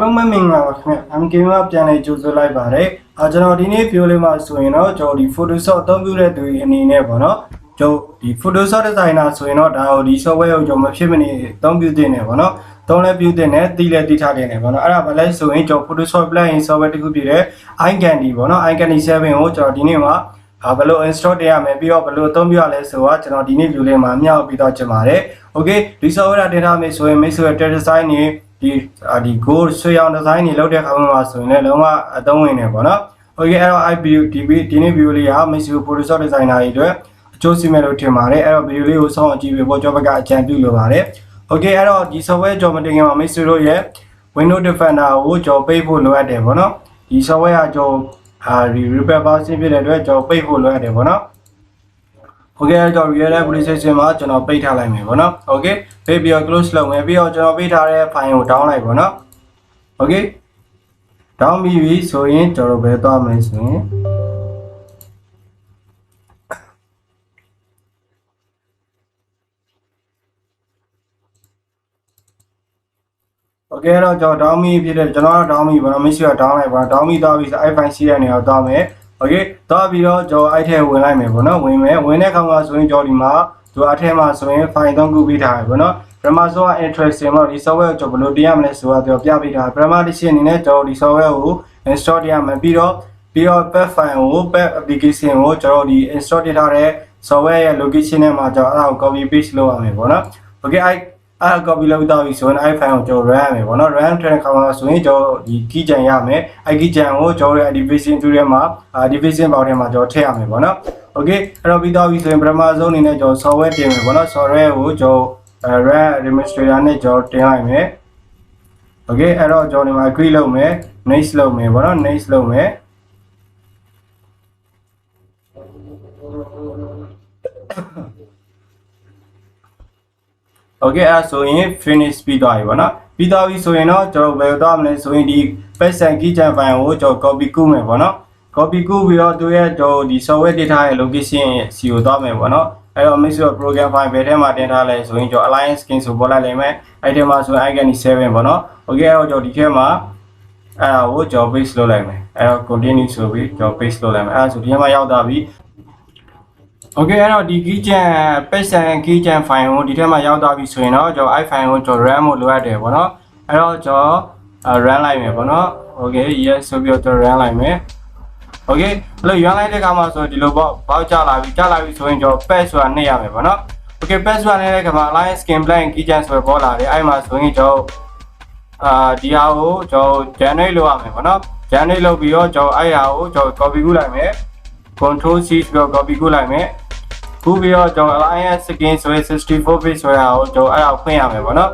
လုံးမင်္ဂလာပါခင်ဗျ။ I'm Game ကပြန်လည်ကြိုဆိုလိုက်ပါတယ်။ကျွန်တော်ဒီနေ့ video လေးမှာဆိုရင်တော့ကျွန်တော်ဒီ Photoshop အသုံးပြုတဲ့သူတွေအနေနဲ့ပေါ့နော်။ကျွန်တော်ဒီ Photoshop designer ဆိုရင်တော့ဒါကိုဒီ software ကိုကျွန်တော်မဖြစ်မနေအသုံးပြုသင့်တယ်ပေါ့နော်။သုံးလည်းပြုသင့်တယ်၊သိလည်းသိထားသင့်တယ်ပေါ့နော်။အဲ့ဒါဘာလဲဆိုရင်ကျွန်တော် Photoshop plugin software တစ်ခုဖြစ်တဲ့ EyeCandy ပေါ့နော်။ EyeCandy 7ကိုကျွန်တော်ဒီနေ့မှာဘယ်လို install တင်ရမလဲပြီးတော့ဘယ်လိုအသုံးပြုရလဲဆိုတော့ကျွန်တော်ဒီနေ့ video လေးမှာအမြောက်ပြီးတော့ကျင်ပါတယ်။ Okay ဒီ software တင်ထားမယ်ဆိုရင်မိတ်ဆွေ design ဒီ gold ဆွေအောင် design တွေလုပ်တဲ့အခါမှာဆိုရင်လည်းလုံးဝအသုံးဝင်နေပေါ့နော်။ Okay အဲ့တော့ ဒီနေ့ video လေးကမိတ်ဆွေ Photoshop designer တွေအတွက်အကျိုးရှိမယ်လို့ထင်ပါတယ်။အဲ့တော့ video လေးကိုဆုံးအောင်ကြည့်ပြီးကျွန်တော်ဘက်ကအကြံပြုလိုပါတယ်။ Okay အဲ့တော့ဒီ software ကျွန်တော်မတင်ခင်မှာမိတ်ဆွေတို့ရဲ့ Windows Defender ကိုကျွန်တော်ပိတ်ဖို့လိုအပ်တယ်ပေါ့နော်။ဒီ software ကကျွန်တော်repair version ဖြစ်တဲ့အတွက်ကျွန်တော်ပိတ်ဖို့လိုအပ်တယ်ပေါ့နော်။ Okay ကျွန်တော် real application မှာကျွန်တော်ပိတ်ထားလိုက်မယ်ပေါ့နော်။ Okay ပိတ်ပြီးတော့ close လုပ်မယ်ပြီးတော့ကျွန်တော်ပိတ်ထားတဲ့ file ကို down လိုက်ပေါ့နော်။ Okay down ပြီးပြီဆိုရင်ကျွန်တော်ဘယ်သွားမလဲဆိုရင်Okay အဲ့တော့ကျွန်တော် down ပြီးဖြစ်တဲ့ကျွန်တော်က down ပြီးပေါ့နော်မရှိတော့ down လိုက်ပါ down ပြီးသွားပြီဆို iFile ရှိတဲ့နေရာကိုသွားမယ်Okay သွားပြီးတော့ကျွန်တော်အဲ့ထဲဝင်လိုက်မယ်ပေါ့နော်ဝင်တဲ့အခါမှာဆိုရင်ကျွန်တော်ဒီမှာသူအဲ့ထဲမှာဆိုရင် file 3ခုပေးထားတယ်ပေါ့နော်ပထမဆုံးက interesting ပေါ့ဒီ software ကိုကျွန်တော်ဘယ်လိုတင်ရမလဲဆိုတာသူပြပေးထားတယ်ပထမတစ်ချက်အနေနဲ့ကျွန်တော်ဒီ software ကို install တင်ရမယ်ပြီးတော့ pet file ကို pet application ကိုကျွန်တော်ဒီ install တင်ထားတဲ့ software ရဲ့ location ထဲမှာကျွန်တော်အဲ့ဒါကို copy paste လုပ်ရမယ်ပေါ့နော် Okay အဲ့ copy လုပ်တော့ပြီဆိုရင် iFile ကိုကျွန်တော် run ရမယ်ပေါ့နော် run တဲ့အခါမှာဆိုရင်ကျွန်တော်ဒီ key ကြံရမယ်အဲ့ key ကြံကိုကျွန်တော်ရဲ့ activation tool ထဲမှာ activation box ထဲမှာကျွန်တော်ထည့်ရမယ်ပေါ့နော် Okay အဲ့တော့ပြီးတော့ပြီဆိုရင်ပထမဆုံးအနေနဲ့ကျွန်တော် software တင်မယ်ပေါ့နော် software ကိုကျွန်တော် run administrator နဲ့ကျွန်တော်တင်လိုက်မယ် Okay အဲ့တော့ကျွန်တော်ဒီမှာ agree လုပ်မယ် next လုပ်မယ်ပေါ့နော် next လုပ်မယ်Okay အဲ့ဆိုရင် finish ပြီးသွားပြီပေါ့နော်ပြီးသွားပြီဆိုရင်တော့ကျွန်တော်ဘယ်လိုသွားမလဲဆိုရင်ဒီ paste and key jam file ကိုကျွန်တော် copy ကူးမယ်ပေါ့နော် copy ကူးပြီးတော့သူရဲ့ကျွန်တော်ဒီ software data ရဲ့ location စီကိုသွားမယ်ပေါ့နော်အဲ့တော့ make sure program file ဘယ်ထဲမှာတင်ထားလဲဆိုရင်ကျွန်တော် alliance skin ဆိုပေါ်လိုက်လိမ့်မယ်အဲ့ထဲမှာဆိုရင် EyeCandy 7ပေါ့နော် Okay အဲ့တော့ကျွန်တော်ဒီထဲမှာအဲ့ဒါကိုကျွန်တော် paste လုပ်လိုက်မယ်အဲ့တော့ continue ဆိုပြီးကျွန်တော် paste လုပ်လိုက်မယ်အဲ့ဒါဆိုဒီထဲမှာရောက်သွားပြီOkay အဲ့တော့ဒီ paste and key jam file ကိုဒီထဲမှာရောက်သွားပြီဆိုရင်တော့ကျွန်တော် iFile ကိုကျွန်တော် run ဖို့လိုအပ်တယ်ပေါ့နော်အဲ့တော့ကျွန်တော် run လိုက်မယ်ပေါ့နော် Okay yes ဆိုပြီးတော့ run လိုက်မယ် Okay အဲ့လို run လိုက်တဲ့အခါမှာဆိုဒီလိုပေါ့ဘောက်ကျလာပြီဆိုရင်ကျွန်တော် paste ဆိုတာနှိပ်ရမယ်ပေါ့နော် Okay paste ဆိုတာနှိပ်တဲ့အခါမှာ alliance skin blank key jam ဆိုပေါ်လာတယ်အဲ့မှာဆိုရင်ကျွန်တော်ဒီဟာကိုကျွန်တော် generate လုပ်ရမယ်ပေါ့နော် generate လုပ်ပြီးတော့ကျွန်တော်အဲ့ဟာကိုကျွန်တော် copy ကူးလိုက်မယ် control C ပြီးတော့ copy ကူးလိုက်မယ်ခုပြီးတော့ကျွန်တော် alliance skin ဆိုရင် 64 bit ဆိုတာကိုကျွန်တော်အဲ့ဒါကိုဖွင့်ရမယ်ပေါ့နော်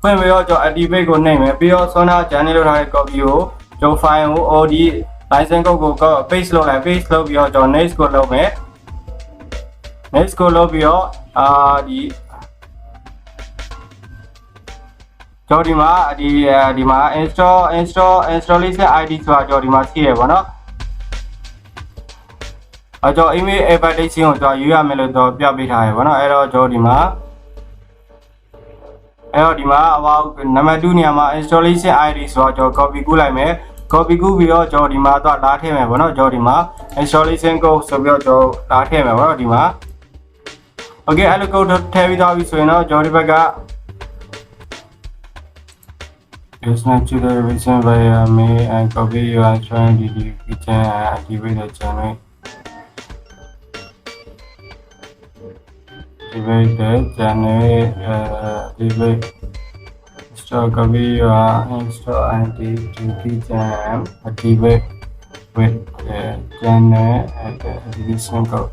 ဖွင့်ပြီးတော့ကျွန်တော် activate ကိုနှိပ်မယ်ပြီးတော့ဆွမ်းနာ generate လုပ်ထားတဲ့ copy ကိုကျွန်တော် file ကို OD license code ကို paste လုပ်လိုက် paste လုပ်ပြီးတော့ကျွန်တော် next ကိုလုပ်မယ် next ကိုလုပ်ပြီးတော့ဒီကျွန်တော်ဒီမှာ installation ID ဆိုတာကျွန်တော်ဒီမှာရှိရပါတော့ကျွန်တော် email invitation ကိုကျွန်တော်ယူရမယ်လို့ကျွန်တော်ပြပေးထားရပါတော့အဲ့တော့ကျွန်တော်ဒီမှာနံပါတ်2နေရာမှာ installation ID ဆိုတော့ကျွန်တော် copy ကူးလိုက်မယ် copy ကူးပြီးတော့ကျွန်တော်ဒီမှာတော့လာထည့်မယ်ပေါ့နော်ကျွန်တော်ဒီမှာ installation code ဆိုပြီးတော့ကျွန်တော်လာထည့်မယ်ပေါ့နော်ဒီမှာ Okay အဲ့လို code ထည့်ပြီးသွားပြီဆိုရင်တော့ကျွန်တော်ဒီဘက်ကIt's not to the revision via me and copy you are trying to do kitchen and activate the channel. Activate the channel, activate install copy you are install and the kitchen activate with the channel and the activation code.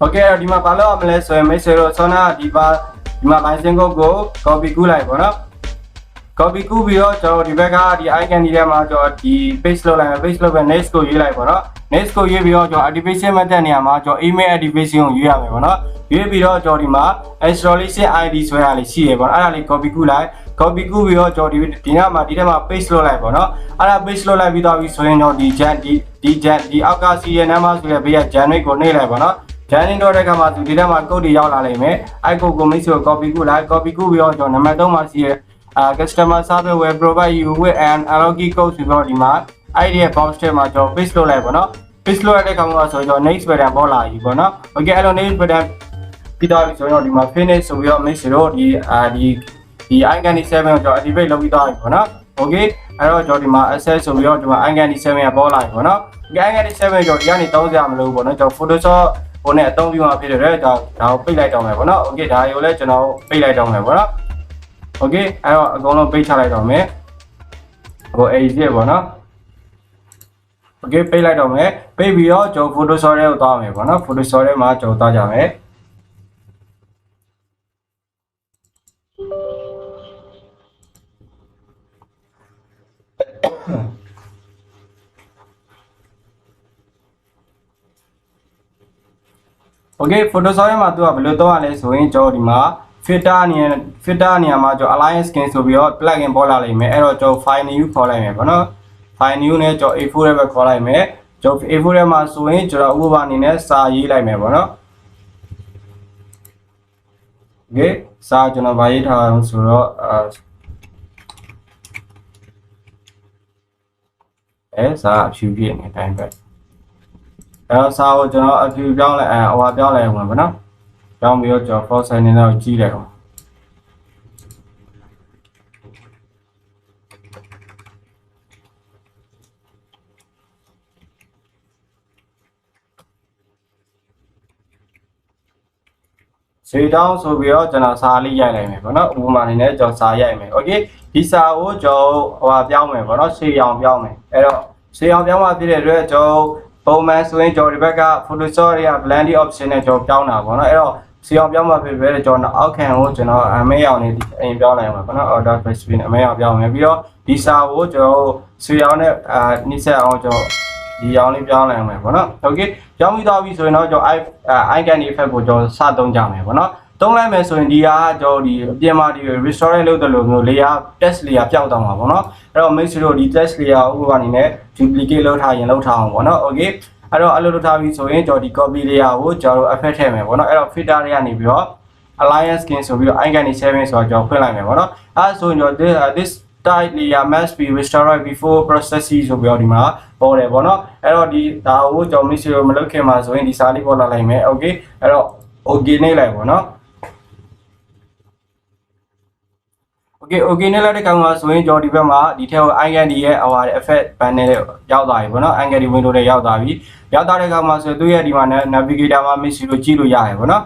โอเคဒီမှာဘာလို့အောင်မလဲဆိုရင်မိတ်ဆွေတို့ဆောနာဒီမှာ license code ကို copy ကူးလိုက်ပေါ့နော် copy ကူးပြီးတော့ကျွန်တော်ဒီဘက်ကဒီ EyeCandy ထဲမှာကျွန်တော်ဒီ paste လုပ်လိုက်မယ် paste လုပ်ပြီး next ကိုရွေးလိုက်ပေါ့နော် next ကိုရွေးပြီးတော့ကျွန်တော် activation method နေရာမှာကျွန်တော် email activation ကိုရွေးရမယ်ပေါ့နော်ရွေးပြီးတော့ကျွန်တော်ဒီမှာ installation ID ဆိုတာလေးရှိရပေါ့အဲ့ဒါလေး copy ကူးလိုက် copy ကူးပြီးတော့ကျွန်တော်ဒီနားမှာဒီထဲမှာ paste လုပ်လိုက်ပေါ့နော်အဲ့ဒါ paste လုပ်လိုက်ပြီးတော့ဆိုရင်တော့ဒီအောက်က serial number ဆိုတဲ့ဘေးက generate ကိုနှိပ်လိုက်ပေါ့နော်Joining တော့တဲ့ခါမှာဒီထဲမှာ code တွေရောက်လာလိမ့်မယ်အဲ့ code ကိုမိတ်ဆွေ copy ကူးလိုက် copy ကူးပြီးတော့ကျွန်တော်နံပါတ်3မှာရှိရcustomer service will provide you with an allocated code ဆိုတော့ဒီမှာအဲ့ဒီရဲ့ box ထဲမှာကျွန်တော် paste လုပ်လိုက်ပေါ့နော် paste လုပ်ရတဲ့ခါမှာဆိုတော့ next button ပေါ်လာပြီပေါ့နော် okay အဲ့လို next button ပြီးတော့ဆိုတော့ဒီမှာ finish ဆိုပြီးတော့မိတ်ဆွေတို့ဒီ EyeCandy 7ကိုကျွန်တော် activate လုပ်ပြီးတော့ပြီပေါ့နော် okay အဲ့တော့ကျွန်တော်ဒီမှာ access ဆိုပြီးတော့ဒီမှာ EyeCandy 7ကပေါ်လာပြီပေါ့နော် EyeCandy 7ကျွန်တော်ဒီကနေတောင်းစရာမလိုဘူးပေါ့နော်ကျွန်တော် Photoshop ကိုနဲ့အသုံးပြုမှာဖြစ်တယ်ဒါကိုပိတ်လိုက်တော့မယ်ပေါ့နော် okay ဒါတွေကိုလည်းကျွန်တော်ပိတ်လိုက်တော့မယ်ပေါ့နော် okay အဲ့တော့အကုန်လုံးပိတ်ချလိုက်တော့မယ်ဟို exit ပေါ့နော် okay ပိတ်လိုက်တော့မယ်ပိတ်ပြီးတော့ကျွန်တော် Photoshop ထဲကိုသွားမယ်ပေါ့နော် Photoshop ထဲမှာကျွန်တော်သွားကြမယ် okay Photoshop ထဲမှာသူကဘယ်လိုသုံးရလဲဆိုရင်ကျွန်တော်ဒီမှာ filter နေရာမှာကျွန်တော် align skin ဆိုပြီးတော့ plugin ပေါ်လာလိမ့်မယ်အဲ့တော့ကျွန်တော် file new ခေါ်လိုက်မယ်ပေါ့နော် file new နဲ့ကျွန်တော် A4 ထဲပဲခေါ်လိုက်မယ်ကျွန်တော် A4 ထဲမှာဆိုရင်ကျွန်တော်ဥပမာအနေနဲ့စာရေးလိုက်မယ်ပေါ့နော် okay စာကျွန်တော်ဗာရေးထားအောင်ဆိုတော့စာအဖြူပြည့်နေတိုင်းပဲအဲ့တော့စာကိုကျွန်တော်အဖြူပြောင်းလိုက်ဟိုပြောင်းလိုက်ဝင်ပေါ့နော်ပြောင်းပြီးတော့ကျွန်တော် font size နဲ့တော့ကြီးလိုက်အောင်စေတောင်းဆိုပြီးတော့ကျွန်တော်စာလေးရိုက်လိုက်မယ်ပေါ့နော်ဥပမာအနေနဲ့ကျွန်တော်စာရိုက်မယ် okay ဒီစာကိုကျွန်တော်ပြောင်းမယ်ပေါ့နော်စေအောင်ပြောင်းမယ်အဲ့တော့စေအောင်ပြောင်းမှဖြစ်တဲ့အတွက်ကျွန်တော်ပုံမှန်ဆိုရင်ကျွန်တော်ဒီဘက်က Photoshop တွေက blending option နဲ့ကျွန်တော်ပြောင်းတာပေါ့နော်အဲ့တော့စေအောင်ပြောင်းမှဖြစ်ပဲကျွန်တော်အောက်ခံကိုကျွန်တော်အမဲအောင်နေအရင်ပြောင်းလိုက်မှာပေါ့နော် order space အမဲအောင်ပြောင်းမယ်ပြီးတော့ဒီစာကိုကျွန်တော်စေအောင်နဲ့နှိစက်အောင်ကျွန်တော်ဒီအောင်လေးပြောင်းလိုက်မယ်ပေါ့နော် okay ပြောင်းပြီးသွားပြီဆိုရင်တော့ကျွန်တော် EyeCandy effect ကိုကျွန်တော်စသုံးကြမယ်ပေါ့နော်သုံးလိုက်မယ်ဆိုရင်ဒီကကျွန်တော်ဒီအပြင်မှာဒီ restore လုပ်တယ်လို့မျိုး layer test layer ပျောက်သွားမှာပေါ့နော်အဲ့တော့ make sure တို့ဒီ test layer ကိုဥပမာအနေနဲ့ duplicate လုပ်ထားရင်လုပ်ထားအောင်ပေါ့နော် okay အဲ့တော့အဲ့လိုလုပ်ထားပြီဆိုရင်ကျွန်တော်ဒီ copy layer ကိုကျွန်တော် effect ထည့်မယ်ပေါ့နော်အဲ့တော့ filter တွေကနေပြီးတော့ alliance skin ဆိုပြီးတော့ EyeCandy 7ဆိုတော့ကျွန်တော်ဖွင့်လိုက်မယ်ပေါ့နော်အဲ့ဆိုရင်ကျွန်တော် this type layer must be restored before processing ဆိုပြီးတော့ဒီမှာပေါ်တယ်ပေါ့နော်အဲ့တော့ဒီဒါကိုကျွန်တော် make sure မလုပ်ခင်မှာဆိုရင်ဒီစာလေးပေါ်လာလိုက်မယ် okay အဲ့တော့ okay နေလိုက်ပေါ့နော်okay နဲ့လိုက်တဲ့ကောင်ကဆိုရင်ကျွန်တော်ဒီဘက်မှာဒီထဲကို EyeCandy ရဲ့ our effect panel နဲ့ရောက်သွားပြီပေါ့နော် EyeCandy window နဲ့ရောက်သွားပြီရောက်သွားတဲ့ကောင်မှာဆိုသူ့ရဲ့ဒီမှာ navigator မှာ mix လို့ကြည့်လို့ရတယ်ပေါ့နော်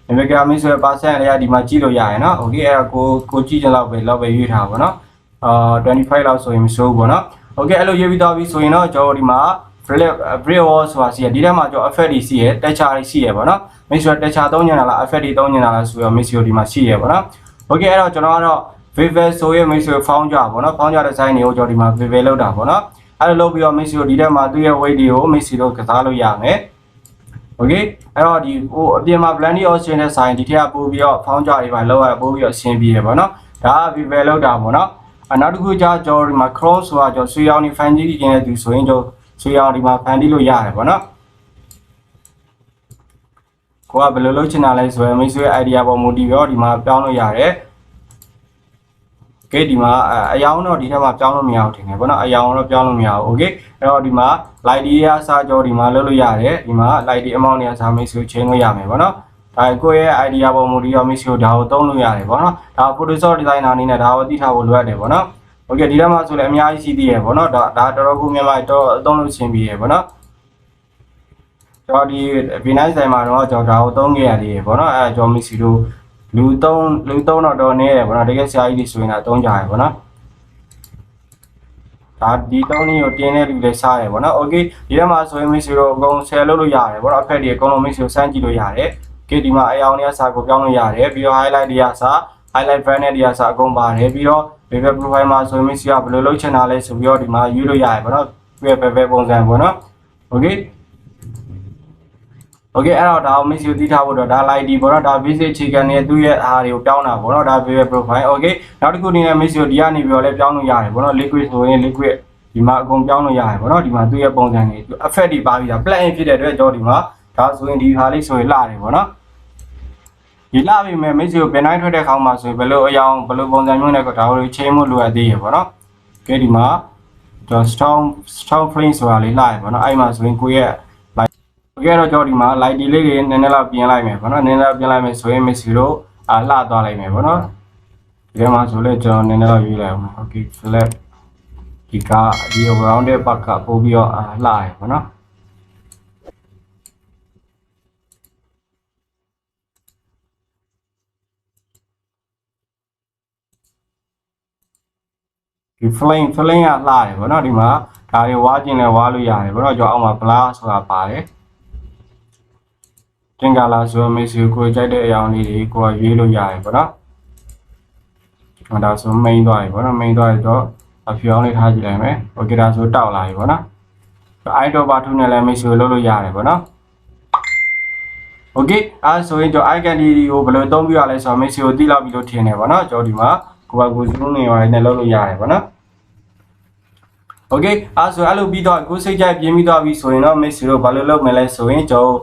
navigator mix ဆိုတဲ့ percent လေးကဒီမှာကြည့်လို့ရတယ်နော် okay အဲ့တော့ကိုကြည့်ချင်လောက်ပဲရွေးထားပါပေါ့နော်25လောက်ဆိုရင်မစိုးဘူးပေါ့နော် okay အဲ့လိုရွေးပြီးသွားပြီဆိုရင်တော့ကျွန်တော်ဒီမှာ break wall ဆိုတာရှိရဒီထဲမှာကျွန်တော် effect တွေရှိရ texture တွေရှိရပေါ့နော် mix ဆို texture သုံးညင်လာလား effect တွေသုံးညင်လာလားဆိုတော့ mix ဒီမှာရှိရပေါ့နော် okay အဲ့တော့ကျွန်တော်ကတော့ vivid ဆိုရ mix ဖုန်းကြပေါ့နော်ဖုန်းကြတဲ့ design တွေကိုကျွန်တော်ဒီမှာ vivid လောက်တာပေါ့နော်အဲ့လိုလုပ်ပြီးတော့ mix ဒီထဲမှာသူ့ရဲ့ weight တွေကို mix တို့ကစားလို့ရမယ် okay အဲ့တော့ဒီဟိုအပြင်မှာ blending option နဲ့ဆိုင်ဒီထက်ကပို့ပြီးတော့ဖုန်းကြတွေပါလောက်ရပို့ပြီးတော့အဆင်ပြေရပေါ့နော်ဒါက vivid လောက်တာပေါ့နော်နောက်တစ်ခုကျကျွန်တော်ဒီမှာ cross ဆိုတာကျွန်တော်ဆွေးအောင်ဒီ fan ကြီးကျင်းတဲ့သူဆိုရင်ကျွန်တော်ဆွေးအောင်ဒီမှာ fan တီးလို့ရတယ်ပေါ့နော်ကိုကဘယ်လိုလုပ်ချင်တာလဲဆိုရင်မိတ်ဆွေ idea ပေါ်မူတည်ပြီးတော့ဒီမှာပြောင်းလို့ရတယ်okay ဒီမှာအယောင်တော့ဒီထက်မှပြောင်းလို့မရဘူးထင်တယ်ပေါ့နော်အယောင်တော့ပြောင်းလို့မရဘူး okay အဲ့တော့ဒီမှာ light တွေအစားကြောဒီမှာလုပ်လို့ရတယ်ဒီမှာ light တွေ amount တွေအစားမိတ်ဆွေချိန်လို့ရမယ်ပေါ့နော်ဒါကိုယ့်ရဲ့ idea ပေါ်မူတည်ပြီးမိတ်ဆွေဒါကိုသုံးလို့ရတယ်ပေါ့နော်ဒါ Photoshop designer အနေနဲ့ဒါကိုသိထားဖို့လိုအပ်တယ်ပေါ့နော် okay ဒီထဲမှာဆိုလည်းအများကြီးရှိသေးရပေါ့နော်ဒါတော်တော်ကိုမြန်မာတော့အသုံးလို့ရှင်းပြီးရပေါ့နော်ကျွန်တော်ဒီ V9 ဆိုင်မှာတော့ကျွန်တော်ဒါကိုသုံးခဲ့ရသေးရပေါ့နော်အဲကျွန်တော်မိတ်ဆွေတို့လူသုံးတော့နေရပေါ့နော်တကယ်ဆရာကြီးတွေဆိုရင်တော့သုံးကြရပေါ့နော် ဒါဒီ3နည်းကိုတင်းတဲ့လူတွေစားတယ်ပေါ့နော် okay ဒီထဲမှာဆိုရင်မိတ်ဆွေတို့အကုန် share လုပ်လို့ရတယ်ပေါ့နော်အဖက်တွေအကုန်လုံးမိတ်ဆွေစမ်းကြည့်လို့ရတယ် okay ဒီမှာအယောင်တွေကစာကိုပြောင်းလို့ရတယ်ပြီးတော့ highlight တွေကစာ highlight brand တွေကစာအကုန်ပါတယ်ပြီးတော့ web profile မှာဆိုရင်မိတ်ဆွေကဘယ်လိုလုပ်ချင်တာလဲဆိုပြီးတော့ဒီမှာယူလို့ရတယ်ပေါ့နော်ပဲပုံစံပေါ့နော် okay okay အဲ့တော့ဒါကိုမိတ်ဆွေသိထားဖို့တော့ဒါ light ဒီပေါ့နော်ဒါ basic အခြေခံနဲ့သူ့ရဲ့အားတွေကိုပြောင်းတာပေါ့နော်ဒါ web profile okay နောက်တစ်ခုအနေနဲ့မိတ်ဆွေဒီကနေပြီးတော့လည်းပြောင်းလို့ရတယ်ပေါ့နော် liquid ဆိုရင် liquid ဒီမှာအကုန်ပြောင်းလို့ရတယ်ပေါ့နော်ဒီမှာသူ့ရဲ့ပုံစံတွေ effect တွေပါပြီးတာ plug in ဖြစ်တဲ့အတွက်ကျွန်တော်ဒီမှာဒါဆိုရင်ဒီဟာလေးဆိုရင်လှတယ်ပေါ့နော်ဒီလှပြီမဲ့မိတ်ဆွေကိုဘယ်တိုင်းထွက်တဲ့ခေါင်းမှာဆိုရင်ဘယ်လိုအယောင်ဘယ်လိုပုံစံမျိုးနဲ့ဒါကိုချိန်မှုလိုအပ်သေးရပေါ့နော် okay ဒီမှာကျွန်တော် strong frame ဆိုတာလေးလှရပေါ့နော်အဲ့မှာဆိုရင်ကိုယ့်ရဲ့ okay တော့ကျွန်တော်ဒီမှာ light ဒီလေးတွေနည်းနည်းလောက်ပြင်လိုက်မယ်ပေါ့နော်နည်းနည်းလောက်ပြင်လိုက်မယ်ဆိုရင်မိတ်ဆွေတို့လှသွားလိုက်မယ်ပေါ့နော်ဒီမှာဆိုလဲကျွန်တော်နည်းနည်းလောက်ရွေးလိုက်အောင် okay select ဒီကဒီ rounded part ကပို့ပြီးတော့လှရပေါ့နော်ဒီ flame ကလှတယ်ပေါ့နော်ဒီမှာဒါတွေဝါးကျင်လဲဝါးလို့ရတယ်ပေါ့နော်ကျွန်တော်အောက်မှာ blur ဆိုတာပါတယ်တင်ကလာဆိုမိတ်ဆွေကိုကြိုက်တဲ့အယောင်လေးတွေကိုရွေးလို့ရတယ်ပေါ့နော်ဒါဆို main သွားပြီပေါ့နော် main သွားတော့အဖြူအောင်လေးထားကြည့်လိုက်မယ် okay ဒါဆိုတောက်လာပြီပေါ့နော် idol bar 2နဲ့လည်းမိတ်ဆွေလုပ်လို့ရတယ်ပေါ့နော် okay အဲဆိုရင်ကျွန်တော် EyeCandy ကိုဘယ်လိုသုံးပြရလဲဆိုတော့မိတ်ဆွေကိုသိလောက်ပြီလို့ထင်တယ်ပေါ့နော်ကျွန်တော်ဒီမှာကိုယ်ကကို zoom နေပါတယ်နဲ့လုပ်လို့ရတယ်ပေါ့နော် okay အဲဆိုအဲ့လိုပြီးတော့ကိုစိတ်ကြိုက်ပြင်းပြီးသွားပြီဆိုရင်တော့မိတ်ဆွေတို့ဘာလို့လုပ်မလဲဆိုရင်ကျွန်တော်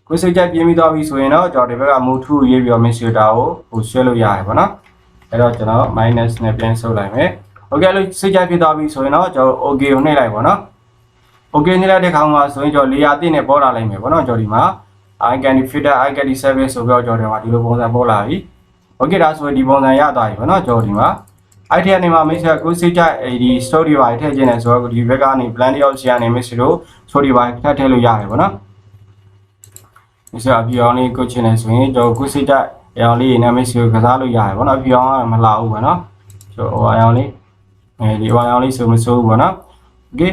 ကိုစိတ်ကြိုက်ပြင်းပြီးသွားပြီဆိုရင်တော့ကျွန်တော်ဒီဘက်က move to ရေးပြီးတော့မိတ်ဆွေတာကိုဟိုဆွဲလို့ရတယ်ပေါ့နော်အဲ့တော့ကျွန်တော် minus နဲ့ပြန်ဆုပ်လိုက်မယ် okay အဲ့လိုစိတ်ကြိုက်ဖြစ်သွားပြီဆိုရင်တော့ကျွန်တော် okay ကိုနှိပ်လိုက်ပေါ့နော် okay နှိပ်လိုက်တဲ့ခါမှာဆိုရင်ကျွန်တော် layer အသစ်နဲ့ပေါ်လာလိုက်မယ်ပေါ့နော်ကျွန်တော်ဒီမှာ EyeCandy filter EyeCandy service ဆိုပြီးတော့ကျွန်တော်ဒီမှာဒီလိုပုံစံပေါ်လာပြီ okay ဒါဆိုရင်ဒီပုံစံရသွားပြီပေါ့နော်ကျွန်တော်ဒီမှာအဲ့ဒီကနေမှာမိတ်ဆွေကိုစိတ်ကြိုက်ဒီ story ပါထည့်ခြင်းနဲ့ဆိုတော့ဒီဘက်ကနေ blend out ချင်နေမိတ်ဆွေတို့ story ပါထည့်လို့ရတယ်ပေါ့နော်မိတ်ဆွေအပြအောင်လေးကိုချင်နေဆိုရင်ကျွန်တော်ကိုစိတ်ကြိုက်အယောင်လေးနဲ့မိတ်ဆွေကစားလို့ရတယ်ပေါ့နော်အပြအောင်ကမလာဘူးပေါ့နော်ကျွန်တော်အယောင်လေးဒီအယောင်လေးဆိုမစိုးဘူးပေါ့နော် okay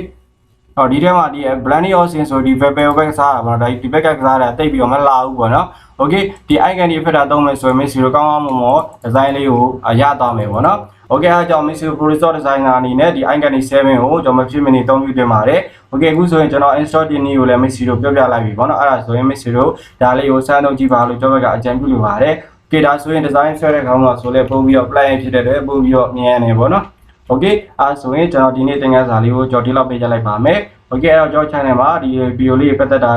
အော်ဒီထဲမှာဒီ blending option ဆိုဒီ pepper ဘက်ကစားတာပေါ့နော်ဒါဒီဘက်ကစားတာတိတ်ပြီးတော့မလာဘူးပေါ့နော် okay ဒီ EyeCandy ဖက်တာသုံးမယ်ဆိုရင်မိတ်ဆွေတို့ကောင်းကောင်းမွန်မွန် design လေးကိုရသွားမယ်ပေါ့နော် okay အားကြောင့်မိတ်ဆွေ producer designer အနေနဲ့ဒီ EyeCandy 7ကိုကျွန်တော်မဖြစ်မနေသုံးပြတင်ပါတယ် okay အခုဆိုရင်ကျွန်တော် install တင်နည်းကိုလည်းမိတ်ဆွေတို့ပြောပြလိုက်ပြီပေါ့နော်အဲ့ဒါဆိုရင်မိတ်ဆွေတို့ဒါလေးကိုစမ်းလုပ်ကြည့်ပါလို့ကျွန်တော်ကအကြံပြုလိုပါတယ် okay ဒါဆိုရင် design ဆွဲတဲ့ခေါင်းမှာဆိုလဲပုံပြီးတော့ plugin ဖြစ်တဲ့အတွက်ပုံပြီးတော့မြန်နေပေါ့နော် okay အားဆိုရင်ကျွန်တော်ဒီနေ့သင်ခန်းစာလေးကိုကျွန်တော်ဒီလောက်ပေးကြလိုက်ပါမယ် okay အဲ့တော့ကျွန်တော် channel မှာဒီ video လေးပတ်သက်တာ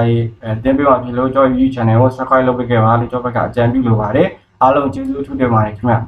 တင်ပြပါဖြစ်လို့ကျွန်တော် YouTube channel ကို subscribe လုပ်ပေးခဲ့ပါလို့ကျွန်တော်ကအကြံပြုလိုပါတယ်အားလုံးကျေးဇူးထူးတင်ပါတယ်ခင်ဗျာ